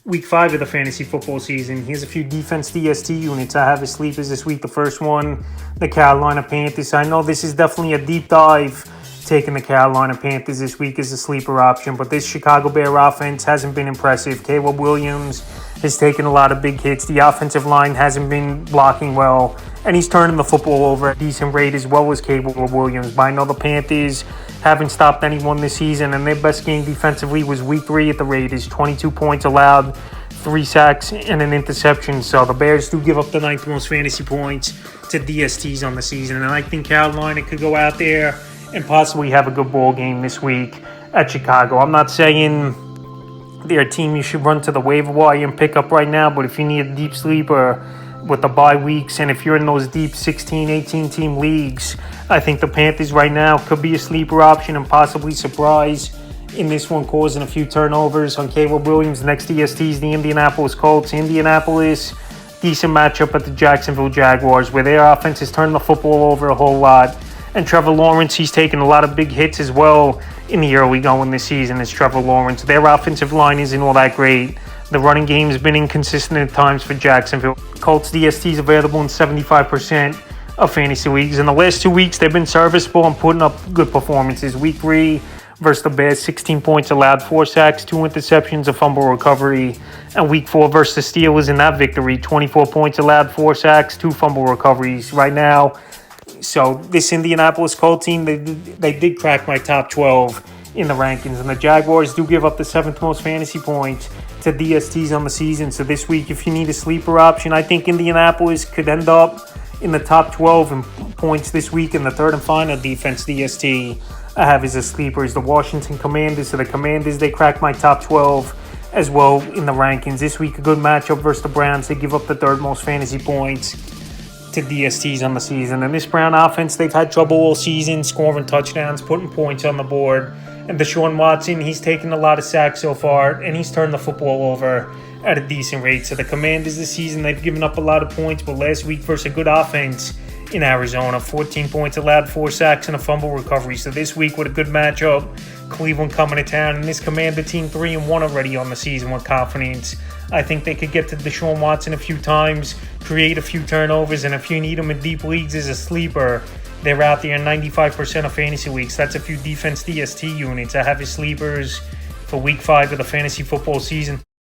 Week 5 of the fantasy football season. Here's a few defense DST units I have as sleepers this week. The first one, the Carolina Panthers. I know this is definitely a deep dive. Taking the Carolina Panthers this week as a sleeper option, but this Chicago Bear offense hasn't been impressive. Caleb Williams has taken a lot of big hits. The offensive line hasn't been blocking well, and he's turning the football over at a decent rate as well as Caleb Williams. But I know the Panthers haven't stopped anyone this season, and their best game defensively was week 3 at the Raiders. 22 points allowed, 3 sacks, and an interception. So the Bears do give up the 9th most fantasy points to DSTs on the season, and I think Carolina could go out there and possibly have a good ball game this week at Chicago. I'm not saying they're a team you should run to the waiver wire and pick up right now, but if you need a deep sleeper with the bye weeks, and if you're in those deep 16, 18 team leagues, I think the Panthers right now could be a sleeper option and possibly surprise in this one, causing a few turnovers on Caleb Williams. Next DST is the Indianapolis Colts. Indianapolis, decent matchup at the Jacksonville Jaguars, where their offense has turned the football over a whole lot. And Trevor Lawrence, he's taken a lot of big hits as well in the early going this season as Trevor Lawrence. Their offensive line isn't all that great. The running game has been inconsistent at times for Jacksonville. Colts DST is available in 75% of fantasy leagues. In the last 2 weeks, they've been serviceable and putting up good performances. Week 3 versus the Bears, 16 points allowed, 4 sacks, 2 interceptions, a fumble recovery. And Week 4 versus the Steelers in that victory, 24 points allowed, 4 sacks, 2 fumble recoveries. Right now, so this Indianapolis Colts team, they did crack my top 12 in the rankings. And the Jaguars do give up the 7th most fantasy points to DSTs on the season. So this week, if you need a sleeper option, I think Indianapolis could end up in the top 12 in points this week. And the third and final defense DST I have as a sleeper is the Washington Commanders. So the Commanders, they crack my top 12 as well in the rankings. This week, a good matchup versus the Browns. They give up the 3rd most fantasy points to DSTs on the season. And this Brown offense, they've had trouble all season scoring touchdowns, putting points on the board. And Deshaun Watson, he's taken a lot of sacks so far, and he's turned the football over at a decent rate. So the Commanders this season, they've given up a lot of points, but last week versus a good offense in Arizona, 14 points allowed, 4 sacks, and a fumble recovery. So this week with a good matchup, Cleveland coming to town, and this Commander team 3-1 already on the season with confidence. I think they could get to Deshaun Watson a few times, create a few turnovers, and if you need them in deep leagues as a sleeper, they're out there in 95% of fantasy leagues. That's a few defense DST units. I have his sleepers for week 5 of the fantasy football season.